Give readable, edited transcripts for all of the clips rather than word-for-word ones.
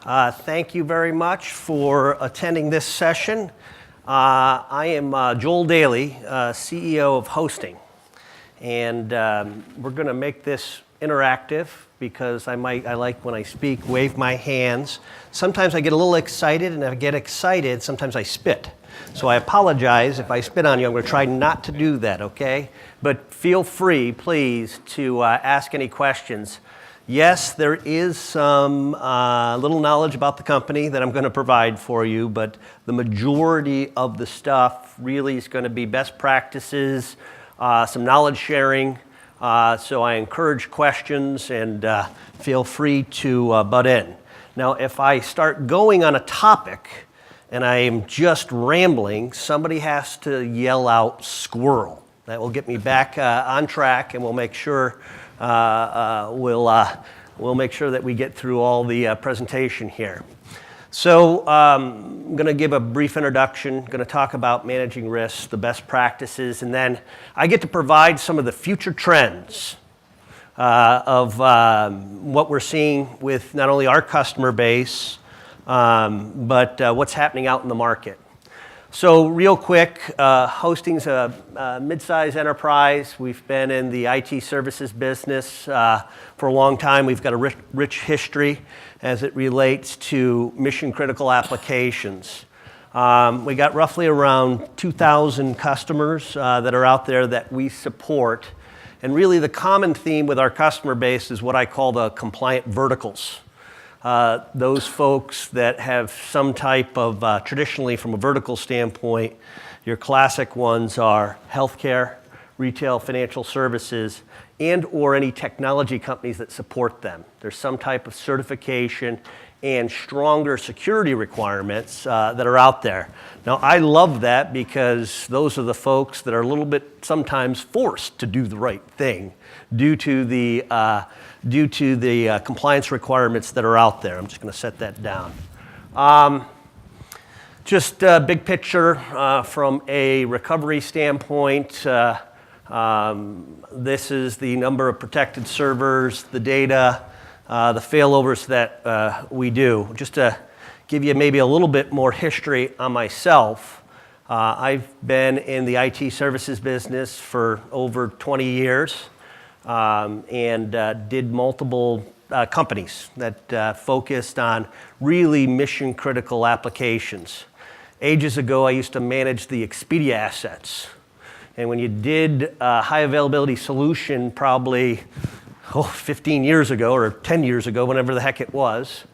Thank you very much for attending this session. I am Joel Daly, CEO of Hosting, and we're going to make this interactive because I like when I speak, wave my hands. Sometimes I get a little excited, and if I get excited, sometimes I spit. So I apologize if I spit on you. I'm going to try not to do that, okay? But feel free, please, to ask any questions. Yes, there is some little knowledge about the company that I'm going to provide for you, but the majority of the stuff really is going to be best practices, some knowledge sharing. So I encourage questions and feel free to butt in. Now, if I start going on a topic and I am just rambling, somebody has to yell out squirrel. That will get me back on track, and we'll make sure we'll make sure that we get through all the presentation here. So I'm going to give a brief introduction, going to talk about managing risks, the best practices, and then I get to provide some of the future trends of what we're seeing with not only our customer base, but what's happening out in the market. So real quick, Hosting's a mid-size enterprise. We've been in the IT services business for a long time. We've got a rich history as it relates to mission-critical applications. We got roughly around 2,000 customers that are out there that we support. And really the common theme with our customer base is what I call the compliant verticals. Those folks that have some type of, traditionally from a vertical standpoint, your classic ones are healthcare, retail, financial services, and or any technology companies that support them. There's some type of certification and stronger security requirements that are out there. Now, I love that because those are the folks that are a little bit sometimes forced to do the right thing due to the compliance requirements that are out there. I'm just going to set that down. Just a big picture from a recovery standpoint. This is the number of protected servers, the data, the failovers that we do. Just to give you maybe a little bit more history on myself, I've been in the IT services business for over 20 years. And did multiple companies that focused on really mission-critical applications. Ages ago, I used to manage the Expedia assets. And when you did a high-availability solution probably 15 years ago or 10 years ago, whenever the heck it was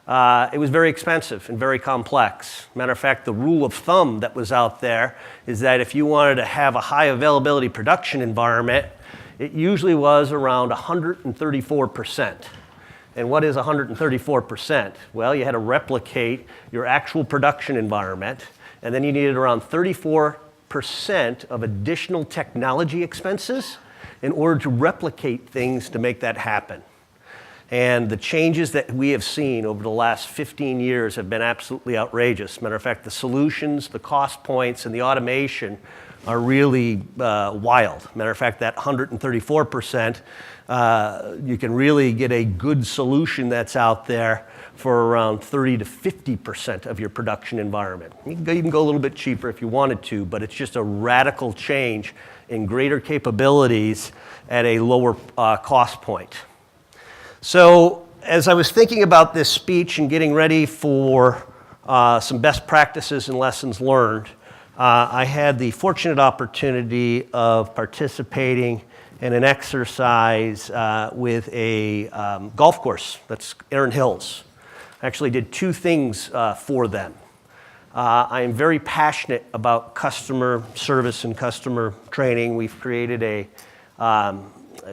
very expensive and very complex. Matter of fact, the rule of thumb that was out there is that if you wanted to have a high-availability production environment, it usually was around 134%. And what is 134%? Well, you had to replicate your actual production environment, and then you needed around 34% of additional technology expenses in order to replicate things to make that happen. And the changes that we have seen over the last 15 years have been absolutely outrageous. Matter of fact, the solutions, the cost points, and the automation are really wild. Matter of fact, that 134%, you can really get a good solution that's out there for around 30 to 50% of your production environment. You can even go a little bit cheaper if you wanted to, but it's just a radical change in greater capabilities at a lower cost point. So as I was thinking about this speech and getting ready for some best practices and lessons learned, I had the fortunate opportunity of participating in an exercise with a golf course that's Erin Hills. I actually did two things for them. I am very passionate about customer service and customer training. We've created a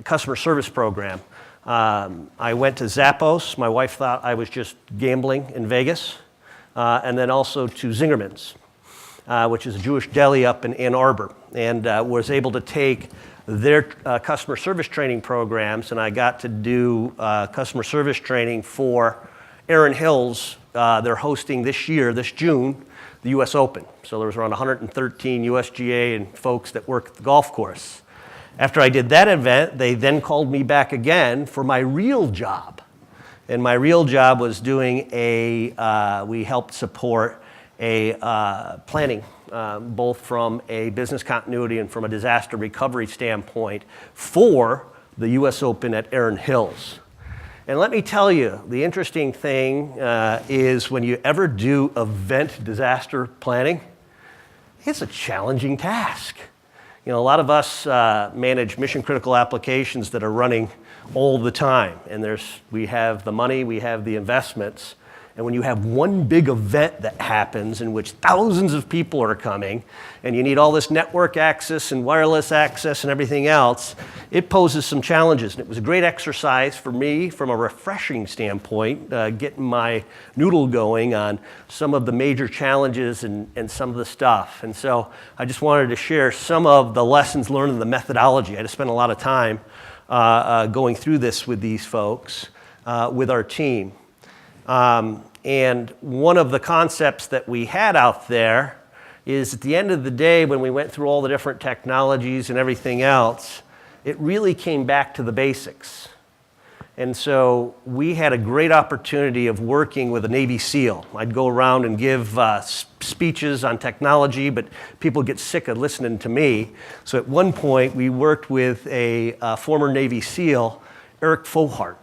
customer service program. I went to Zappos. My wife thought I was just gambling in Vegas. And then also to Zingerman's, which is a Jewish deli up in Ann Arbor, and was able to take their customer service training programs, and I got to do customer service training for Erin Hills. They're hosting this year, this June, the U.S. Open. So there was around 113 USGA and folks that work at the golf course. After I did that event, they then called me back again for my real job. And my real job was doing we helped support a planning, both from a business continuity and from a disaster recovery standpoint for the U.S. Open at Erin Hills. And let me tell you, the interesting thing is when you ever do event disaster planning, it's a challenging task. You know, a lot of us manage mission critical applications that are running all the time. And we have the money, we have the investments. And when you have one big event that happens in which thousands of people are coming, and you need all this network access and wireless access and everything else, it poses some challenges. And it was a great exercise for me from a refreshing standpoint, getting my noodle going on some of the major challenges and some of the stuff. And so I just wanted to share some of the lessons learned and the methodology. I just spent a lot of time going through this with these folks, with our team. And one of the concepts that we had out there is at the end of the day, when we went through all the different technologies and everything else, it really came back to the basics. And so we had a great opportunity of working with a Navy SEAL. I'd go around and give speeches on technology, but people get sick of listening to me. So at one point, we worked with a former Navy SEAL, Eric Fohart,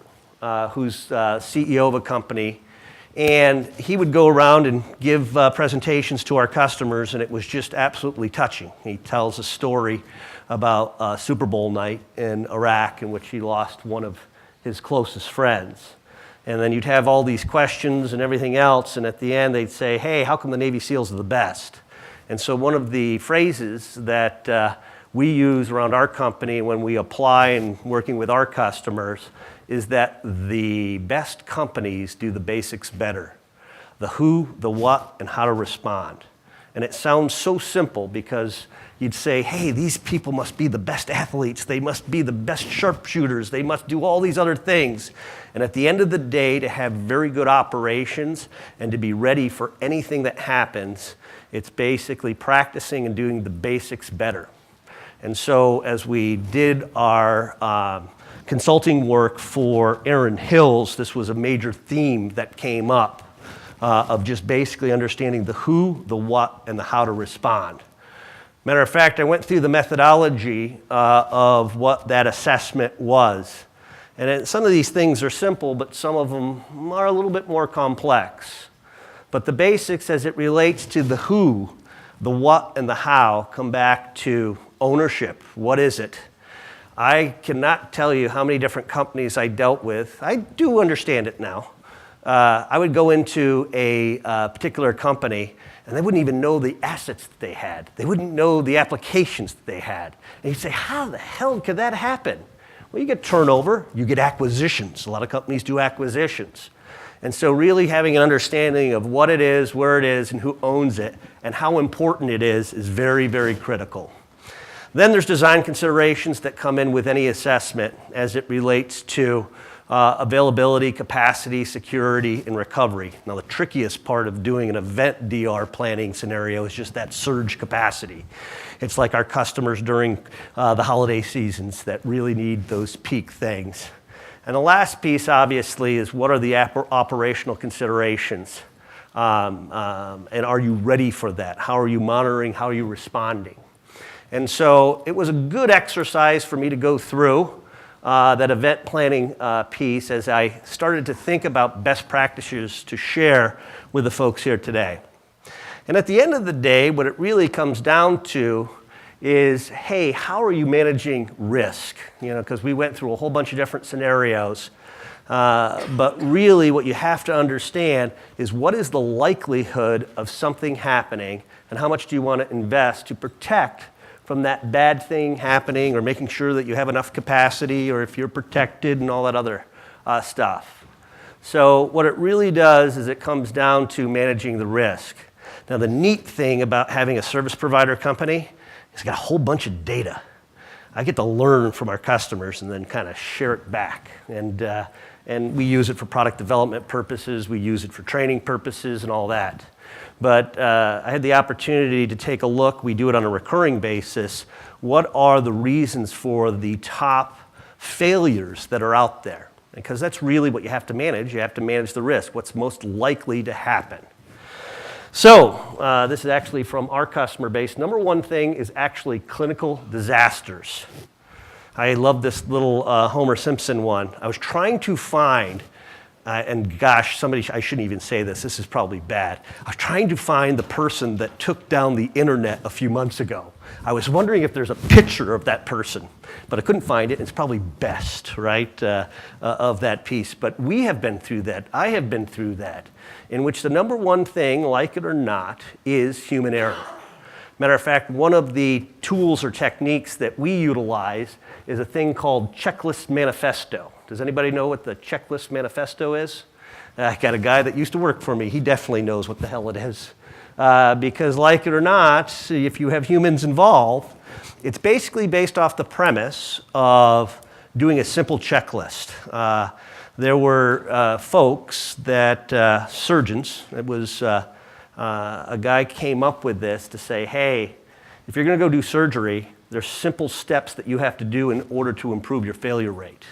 who's CEO of a company. And he would go around and give presentations to our customers, and it was just absolutely touching. He tells a story about Super Bowl night in Iraq in which he lost one of his closest friends. And then you'd have all these questions and everything else, and at the end they'd say, hey, how come the Navy SEALs are the best? And so one of the phrases that we use around our company when we apply and working with our customers is that the best companies do the basics better. The who, the what, and how to respond. And it sounds so simple because you'd say, hey, these people must be the best athletes, they must be the best sharpshooters, they must do all these other things. And at the end of the day, to have very good operations and to be ready for anything that happens, it's basically practicing and doing the basics better. And so as we did our consulting work for Erin Hills, this was a major theme that came up of just basically understanding the who, the what, and the how to respond. Matter of fact, I went through the methodology of what that assessment was. And some of these things are simple, but some of them are a little bit more complex. But the basics as it relates to the who, the what, and the how come back to ownership. What is it? I cannot tell you how many different companies I dealt with. I do understand it now. I would go into a particular company and they wouldn't even know the assets that they had. They wouldn't know the applications that they had. And you'd say, how the hell could that happen? Well, you get turnover, you get acquisitions. A lot of companies do acquisitions. And so really having an understanding of what it is, where it is, and who owns it, and how important it is very, very critical. Then there's design considerations that come in with any assessment as it relates to availability, capacity, security, and recovery. Now, the trickiest part of doing an event DR planning scenario is just that surge capacity. It's like our customers during the holiday seasons that really need those peak things. And the last piece, obviously, is what are the operational considerations? And are you ready for that? How are you monitoring? How are you responding? And so it was a good exercise for me to go through that event planning piece as I started to think about best practices to share with the folks here today. And at the end of the day, what it really comes down to is, hey, how are you managing risk? You know, because we went through a whole bunch of different scenarios. But really what you have to understand is what is the likelihood of something happening and how much do you want to invest to protect from that bad thing happening or making sure that you have enough capacity or if you're protected and all that other stuff. So what it really does is it comes down to managing the risk. Now the neat thing about having a service provider company is it's got a whole bunch of data. I get to learn from our customers and then kind of share it back. And we use it for product development purposes, we use it for training purposes and all that. But I had the opportunity to take a look, we do it on a recurring basis, what are the reasons for the top failures that are out there? because that's really what you have to manage. You have to manage the risk, what's most likely to happen. So this is actually from our customer base. Number one thing is actually clinical disasters. I love this little Homer Simpson one. I was trying to find, and gosh, I shouldn't even say this. This is probably bad. I was trying to find the person that took down the internet a few months ago. I was wondering if there's a picture of that person, but I couldn't find it. It's probably best, right, of that piece. But we have been through that. I have been through that, in which the number one thing, like it or not, is human error. Matter of fact, one of the tools or techniques that we utilize is a thing called checklist manifesto. Does anybody know what the checklist manifesto is? I got a guy that used to work for me. He definitely knows what the hell it is. Because like it or not, if you have humans involved, it's basically based off the premise of doing a simple checklist. There were folks that, surgeons, it was a guy came up with this to say, hey, if you're going to go do surgery, there's simple steps that you have to do in order to improve your failure rate.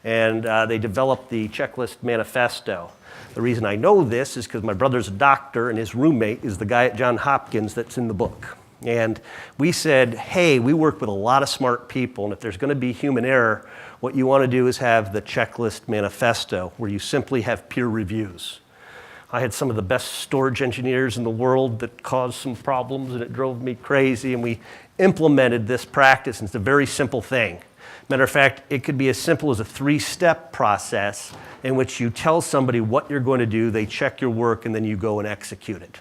And they developed the checklist manifesto. The reason I know this is because my brother's a doctor and his roommate is the guy at Johns Hopkins that's in the book. And we said, hey, we work with a lot of smart people, and if there's going to be human error, what you want to do is have the checklist manifesto, where you simply have peer reviews. I had some of the best storage engineers in the world that caused some problems, and it drove me crazy, and we implemented this practice, and it's a very simple thing. Matter of fact, it could be as simple as a 3-step process in which you tell somebody what you're going to do, they check your work, and then you go and execute it.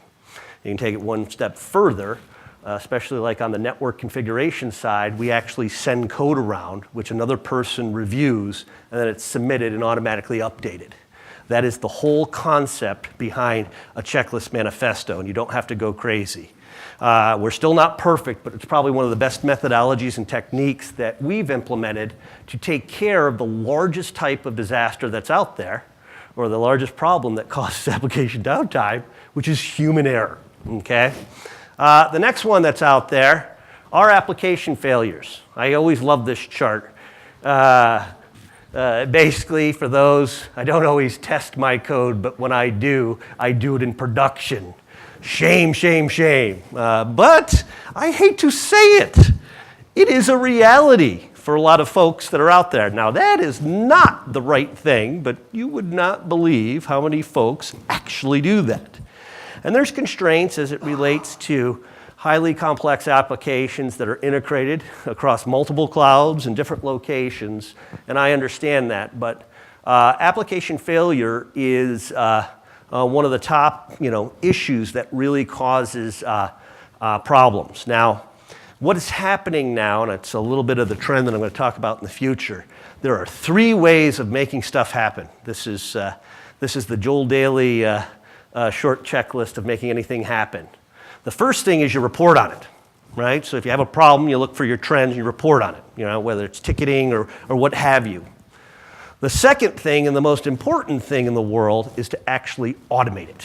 You can take it one step further, especially like on the network configuration side, we actually send code around, which another person reviews, and then it's submitted and automatically updated. That is the whole concept behind a checklist manifesto, and you don't have to go crazy. We're still not perfect, but it's probably one of the best methodologies and techniques that we've implemented to take care of the largest type of disaster that's out there, or the largest problem that causes application downtime, which is human error, okay? The next one that's out there are application failures. I always love this chart. Basically, for those, I don't always test my code, but when I do it in production. Shame, shame, shame. But I hate to say it. It is a reality for a lot of folks that are out there. Now, that is not the right thing, but you would not believe how many folks actually do that. And there's constraints as it relates to highly complex applications that are integrated across multiple clouds and different locations, and I understand that. But application failure is one of the top, issues that really causes problems. Now, what is happening now, and it's a little bit of the trend that I'm going to talk about in the future, there are 3 ways of making stuff happen. This is the Joel Daly short checklist of making anything happen. The first thing is you report on it, right? So if you have a problem, you look for your trends and you report on it, whether it's ticketing or what have you. The second thing, and the most important thing in the world, is to actually automate it.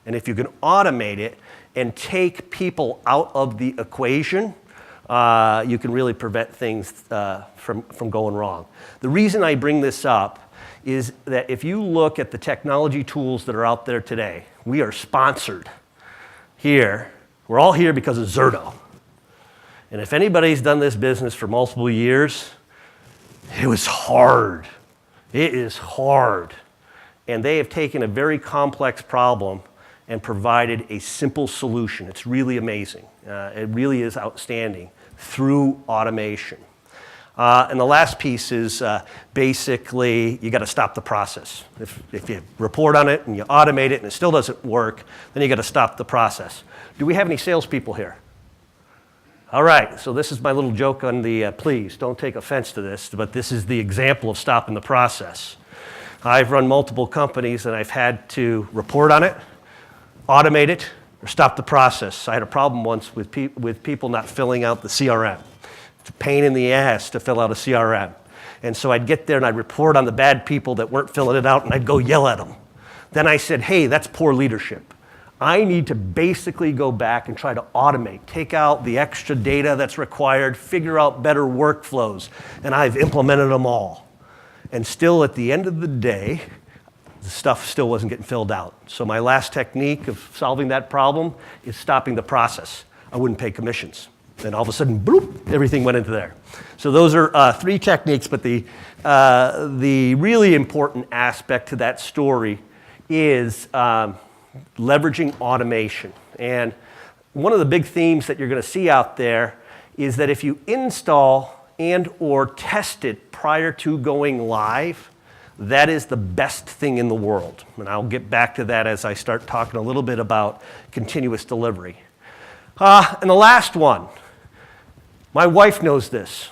And if you can automate it and take people out of the equation, you can really prevent things from going wrong. The reason I bring this up is that if you look at the technology tools that are out there today, we are sponsored here. We're all here because of Zerto. And if anybody's done this business for multiple years, it was hard. It is hard. And they have taken a very complex problem and provided a simple solution. It's really amazing. It really is outstanding through automation. And the last piece is basically you got to stop the process. If you report on it and you automate it and it still doesn't work, then you got to stop the process. Do we have any salespeople here? All right, so this is my little joke on the, please don't take offense to this, but this is the example of stopping the process. I've run multiple companies and I've had to report on it, automate it, or stop the process. I had a problem once with people not filling out the CRM. It's a pain in the ass to fill out a CRM. And so I'd get there and I'd report on the bad people that weren't filling it out and I'd go yell at them. Then I said, hey, that's poor leadership. I need to basically go back and try to automate, take out the extra data that's required, figure out better workflows, and I've implemented them all. And still at the end of the day, the stuff still wasn't getting filled out. So my last technique of solving that problem is stopping the process. I wouldn't pay commissions. Then all of a sudden, bloop, everything went into there. So those are 3 techniques, but the really important aspect to that story is leveraging automation. And one of the big themes that you're going to see out there is that if you install and or test it prior to going live, that is the best thing in the world. And I'll get back to that as I start talking a little bit about continuous delivery. And the last one, my wife knows this.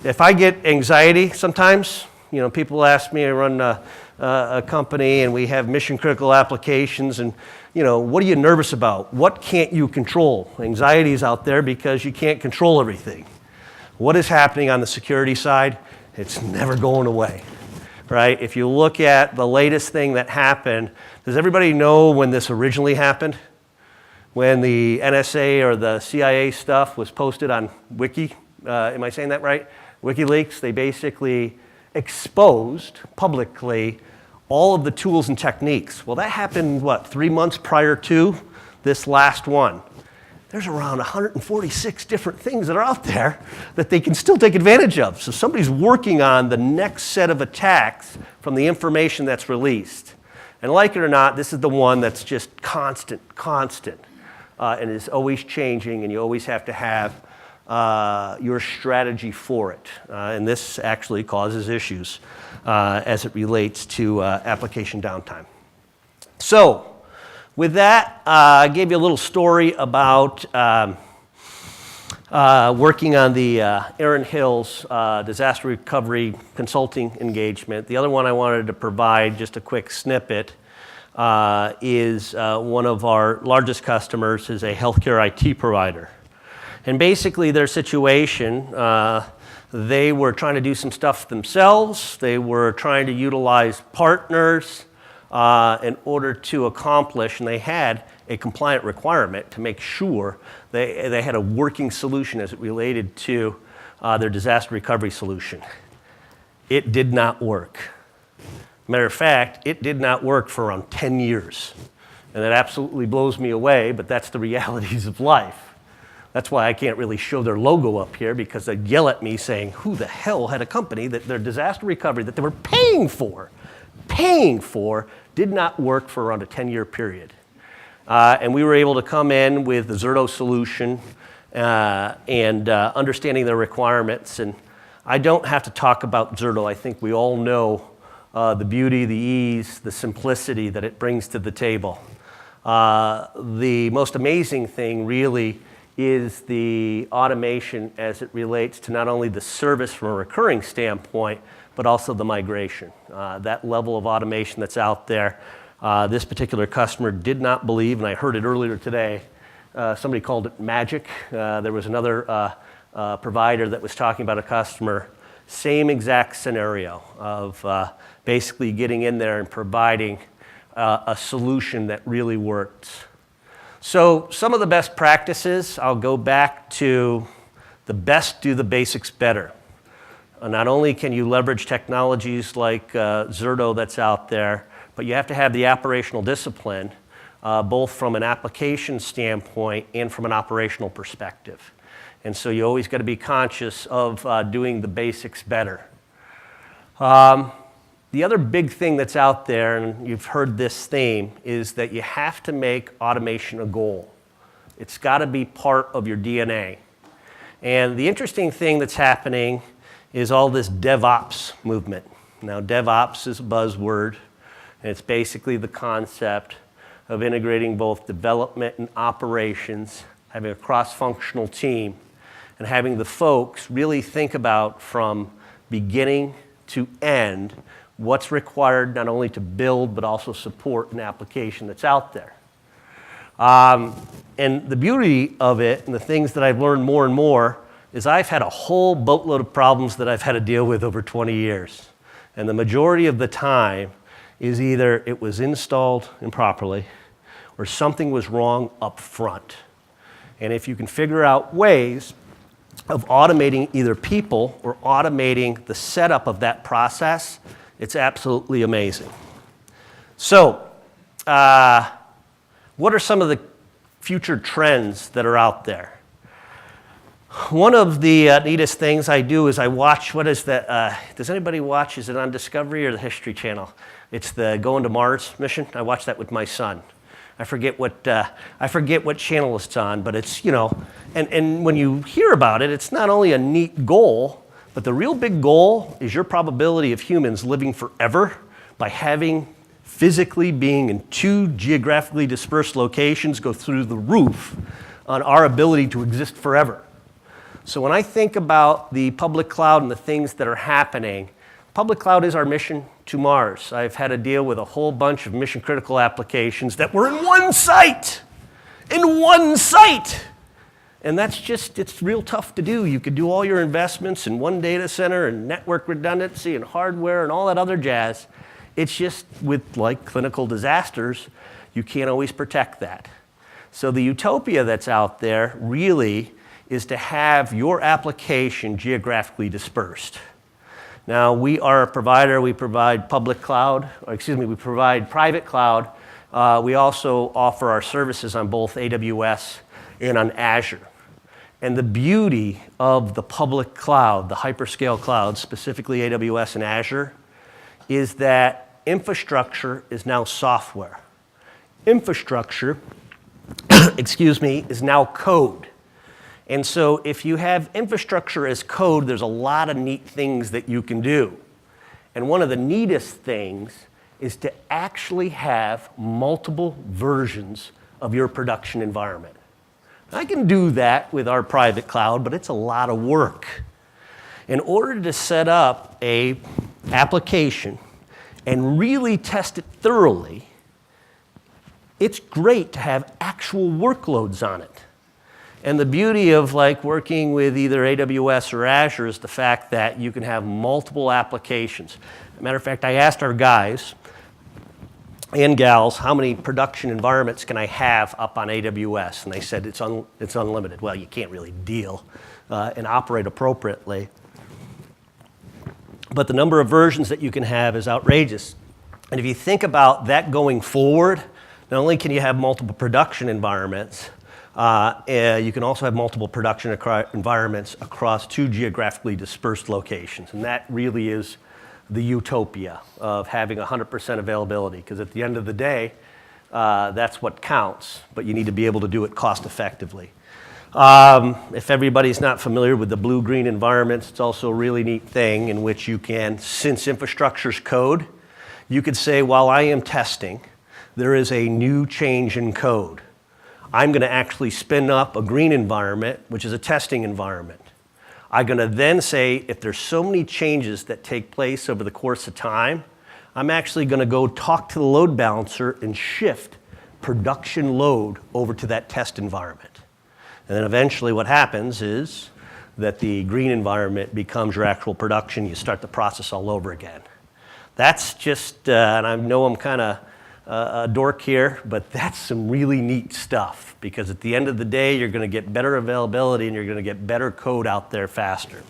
If I get anxiety sometimes, people ask me, I run a company and we have mission critical applications, and what are you nervous about? What can't you control? Anxiety is out there because you can't control everything. What is happening on the security side? It's never going away, right? If you look at the latest thing that happened, does everybody know when this originally happened? When the NSA or the CIA stuff was posted on Wiki, am I saying that right? WikiLeaks, they basically exposed publicly all of the tools and techniques. Well, that happened, 3 months prior to this last one. There's around 146 different things that are out there that they can still take advantage of. So somebody's working on the next set of attacks from the information that's released. And like it or not, this is the one that's just constant, and is always changing, and you always have to have your strategy for it. And this actually causes issues as it relates to application downtime. So, with that, I gave you a little story about working on the Erin Hills disaster recovery consulting engagement. The other one I wanted to provide, just a quick snippet, is one of our largest customers is a healthcare IT provider. And basically their situation, they were trying to do some stuff themselves. They were trying to utilize partners in order to accomplish, and they had a compliant requirement to make sure they had a working solution as it related to their disaster recovery solution. It did not work. Matter of fact, it did not work for around 10 years. And that absolutely blows me away, but that's the realities of life. That's why I can't really show their logo up here, because they'd yell at me saying, who the hell had a company that their disaster recovery that they were paying for, did not work for around a 10-year period. And we were able to come in with the Zerto solution and understanding their requirements. And I don't have to talk about Zerto. I think we all know the beauty, the ease, the simplicity that it brings to the table. The most amazing thing really is the automation as it relates to not only the service from a recurring standpoint, but also the migration. That level of automation that's out there, this particular customer did not believe, and I heard it earlier today, somebody called it magic. There was another provider that was talking about a customer, same exact scenario of basically getting in there and providing a solution that really works. So some of the best practices, I'll go back to the best do the basics better. Not only can you leverage technologies like Zerto that's out there, but you have to have the operational discipline, both from an application standpoint and from an operational perspective. And so you always got to be conscious of doing the basics better. The other big thing that's out there, and you've heard this theme, is that you have to make automation a goal. It's got to be part of your DNA. And the interesting thing that's happening is all this DevOps movement. Now, DevOps is a buzzword, and it's basically the concept of integrating both development and operations, having a cross-functional team, and having the folks really think about from beginning to end what's required not only to build but also support an application that's out there. And the beauty of it and the things that I've learned more and more is I've had a whole boatload of problems that I've had to deal with over 20 years. And the majority of the time is either it was installed improperly or something was wrong up front. And if you can figure out ways of automating either people or automating the setup of that process, it's absolutely amazing. So, what are some of the future trends that are out there? One of the neatest things I do is I watch, what is that, does anybody watch, is it on Discovery or the History Channel? It's the Going to Mars mission. I watch that with my son. I forget what channel it's on, but it's, you know, and when you hear about it, it's not only a neat goal, but the real big goal is your probability of humans living forever by having physically being in 2 geographically dispersed locations go through the roof on our ability to exist forever. So when I think about the public cloud and the things that are happening, public cloud is our mission to Mars. I've had to deal with a whole bunch of mission critical applications that were in one site. And that's just, it's real tough to do. You could do all your investments in one data center and network redundancy and hardware and all that other jazz. It's just with like clinical disasters, you can't always protect that. So the utopia that's out there really is to have your application geographically dispersed. Now, we are a provider. We provide public cloud, we provide private cloud. We also offer our services on both AWS and on Azure. And the beauty of the public cloud, the hyperscale cloud, specifically AWS and Azure, is that infrastructure is now software. Infrastructure, is now code. And so if you have infrastructure as code, there's a lot of neat things that you can do. And one of the neatest things is to actually have multiple versions of your production environment. I can do that with our private cloud, but it's a lot of work. In order to set up an application and really test it thoroughly, it's great to have actual workloads on it. And the beauty of like working with either AWS or Azure is the fact that you can have multiple applications. As a matter of fact, I asked our guys and gals, how many production environments can I have up on AWS? And they said it's unlimited. Well, you can't really deal and operate appropriately. But the number of versions that you can have is outrageous. And if you think about that going forward, not only can you have multiple production environments, you can also have multiple production environments across 2 geographically dispersed locations. And that really is the utopia of having 100% availability, because at the end of the day, that's what counts, but you need to be able to do it cost effectively. If everybody's not familiar with the blue-green environments, it's also a really neat thing in which you can, since infrastructure's code, you could say, while I am testing, there is a new change in code. I'm going to actually spin up a green environment, which is a testing environment. I'm going to then say, if there's so many changes that take place over the course of time, I'm actually going to go talk to the load balancer and shift production load over to that test environment. And then eventually what happens is that the green environment becomes your actual production. You start the process all over again. That's just, and I know I'm kind of a dork here, but that's some really neat stuff, because at the end of the day, you're going to get better availability and you're going to get better code out there faster.